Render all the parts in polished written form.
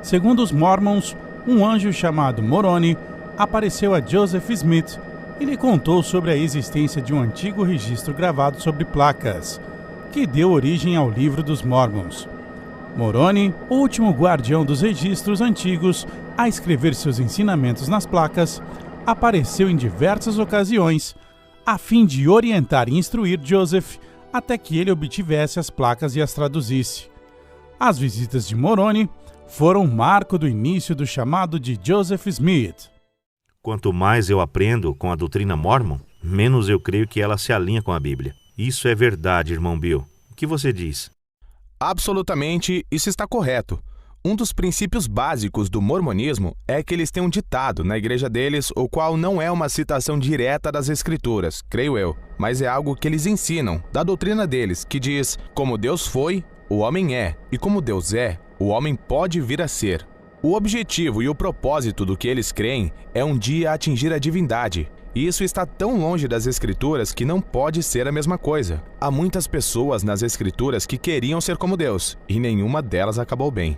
Segundo os Mormons, um anjo chamado Moroni apareceu a Joseph Smith e lhe contou sobre a existência de um antigo registro gravado sobre placas, que deu origem ao Livro dos Mormons. Moroni, o último guardião dos registros antigos a escrever seus ensinamentos nas placas, apareceu em diversas ocasiões a fim de orientar e instruir Joseph até que ele obtivesse as placas e as traduzisse. As visitas de Moroni foram um marco do início do chamado de Joseph Smith. Quanto mais eu aprendo com a doutrina Mormon, menos eu creio que ela se alinha com a Bíblia. Isso é verdade, irmão Bill. O que você diz? Absolutamente, isso está correto. Um dos princípios básicos do mormonismo é que eles têm um ditado na igreja deles, o qual não é uma citação direta das escrituras, creio eu, mas é algo que eles ensinam, da doutrina deles, que diz: como Deus foi, o homem é, e como Deus é, o homem pode vir a ser. O objetivo e o propósito do que eles creem é um dia atingir a divindade. E isso está tão longe das Escrituras que não pode ser a mesma coisa. Há muitas pessoas nas Escrituras que queriam ser como Deus, e nenhuma delas acabou bem.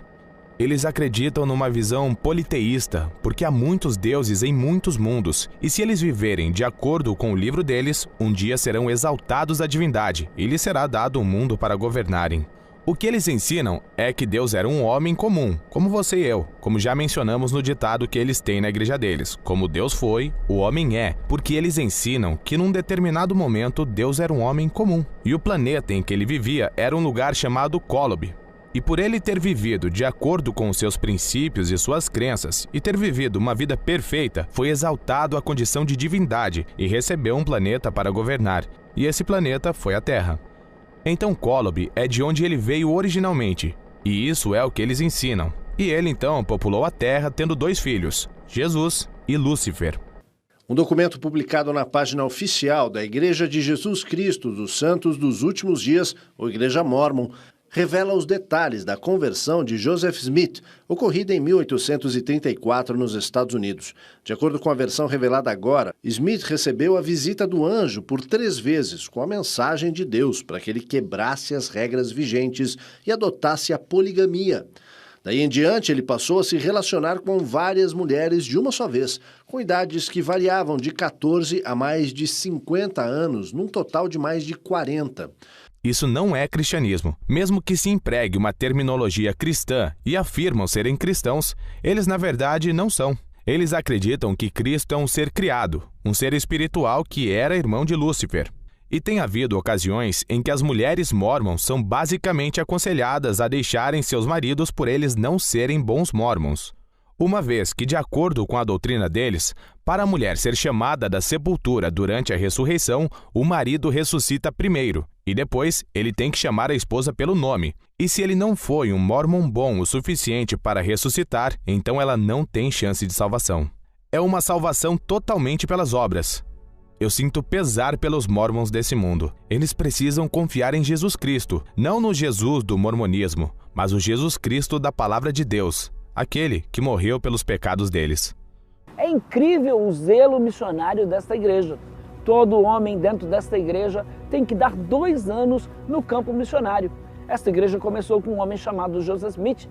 Eles acreditam numa visão politeísta, porque há muitos deuses em muitos mundos, e se eles viverem de acordo com o livro deles, um dia serão exaltados à divindade, e lhes será dado um mundo para governarem. O que eles ensinam é que Deus era um homem comum, como você e eu, como já mencionamos no ditado que eles têm na igreja deles. Como Deus foi, o homem é, porque eles ensinam que num determinado momento Deus era um homem comum. E o planeta em que ele vivia era um lugar chamado Kolob. E por ele ter vivido de acordo com os seus princípios e suas crenças, e ter vivido uma vida perfeita, foi exaltado à condição de divindade e recebeu um planeta para governar. E esse planeta foi a Terra. Então Kolob é de onde ele veio originalmente, e isso é o que eles ensinam. E ele então populou a Terra tendo 2 filhos, Jesus e Lúcifer. Um documento publicado na página oficial da Igreja de Jesus Cristo dos Santos dos Últimos Dias, ou Igreja Mormon, revela os detalhes da conversão de Joseph Smith, ocorrida em 1834 nos Estados Unidos. De acordo com a versão revelada agora, Smith recebeu a visita do anjo por 3 vezes, com a mensagem de Deus para que ele quebrasse as regras vigentes e adotasse a poligamia. Daí em diante, ele passou a se relacionar com várias mulheres de uma só vez, com idades que variavam de 14 a mais de 50 anos, num total de mais de 40. Isso não é cristianismo. Mesmo que se empregue uma terminologia cristã e afirmam serem cristãos, eles na verdade não são. Eles acreditam que Cristo é um ser criado, um ser espiritual que era irmão de Lúcifer. E tem havido ocasiões em que as mulheres mormons são basicamente aconselhadas a deixarem seus maridos por eles não serem bons mormons. Uma vez que, de acordo com a doutrina deles, para a mulher ser chamada da sepultura durante a ressurreição, o marido ressuscita primeiro, e depois ele tem que chamar a esposa pelo nome. E se ele não foi um mormon bom o suficiente para ressuscitar, então ela não tem chance de salvação. É uma salvação totalmente pelas obras. Eu sinto pesar pelos mormons desse mundo. Eles precisam confiar em Jesus Cristo, não no Jesus do mormonismo, mas o Jesus Cristo da Palavra de Deus, aquele que morreu pelos pecados deles. É incrível o zelo missionário desta igreja. Todo homem dentro desta igreja tem que dar 2 anos no campo missionário. Esta igreja começou com um homem chamado Joseph Smith.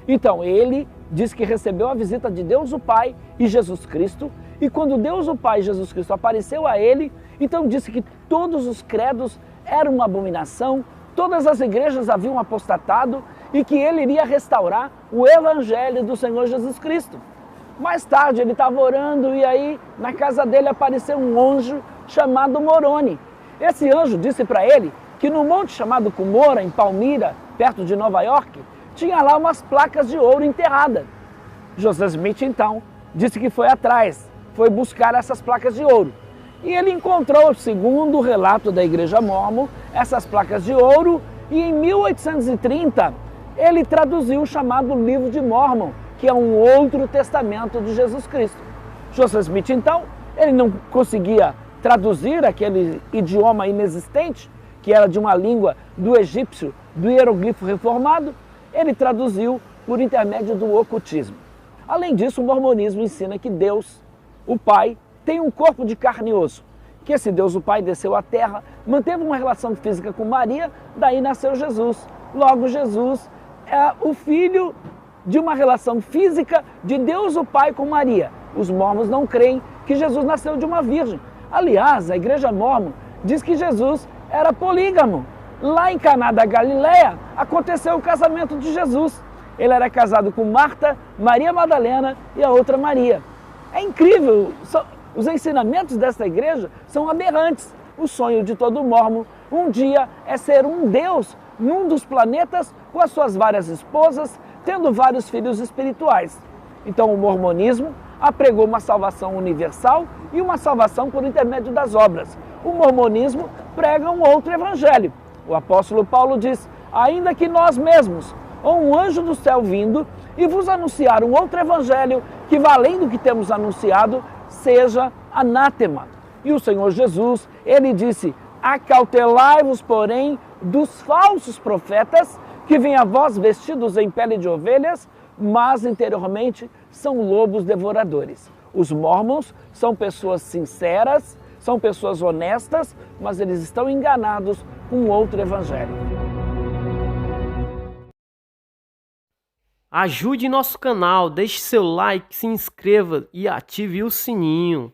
Então, ele diz que recebeu a visita de Deus o Pai e Jesus Cristo, e quando Deus o Pai e Jesus Cristo apareceu a ele, então disse que todos os credos eram uma abominação, todas as igrejas haviam apostatado e que ele iria restaurar o evangelho do Senhor Jesus Cristo. Mais tarde ele estava orando e aí na casa dele apareceu um anjo chamado Moroni. Esse anjo disse para ele que no monte chamado Cumorah, em Palmyra, perto de Nova York, tinha lá umas placas de ouro enterradas. Joseph Smith então disse que foi atrás, foi buscar essas placas de ouro. E ele encontrou, segundo o relato da Igreja Mormon, essas placas de ouro e em 1830 ele traduziu o chamado Livro de Mormon, que é um outro testamento de Jesus Cristo. Joseph Smith, então, ele não conseguia traduzir aquele idioma inexistente, que era de uma língua do egípcio, do hieroglifo reformado, ele traduziu por intermédio do ocultismo. Além disso, o mormonismo ensina que Deus, o Pai, tem um corpo de carne e osso, que esse Deus, o Pai, desceu à terra, manteve uma relação física com Maria, daí nasceu Jesus. Logo, Jesus é o Filho de uma relação física de Deus o Pai com Maria. Os mórmons não creem que Jesus nasceu de uma virgem. Aliás, a igreja mórmon diz que Jesus era polígamo. Lá em Caná da Galileia aconteceu o casamento de Jesus. Ele era casado com Marta, Maria Madalena e a outra Maria. É incrível, os ensinamentos dessa igreja são aberrantes. O sonho de todo mórmon um dia é ser um deus num dos planetas com as suas várias esposas, tendo vários filhos espirituais. Então o mormonismo apregou uma salvação universal e uma salvação por intermédio das obras. O mormonismo prega um outro evangelho. O apóstolo Paulo diz: ainda que nós mesmos, ou um anjo do céu vindo, e vos anunciar um outro evangelho que vá além do que temos anunciado, seja anátema. E o Senhor Jesus, ele disse: acautelai-vos, porém, dos falsos profetas, que vêm a vós vestidos em pele de ovelhas, mas interiormente são lobos devoradores. Os mórmons são pessoas sinceras, são pessoas honestas, mas eles estão enganados com outro evangelho. Ajude nosso canal, deixe seu like, se inscreva e ative o sininho.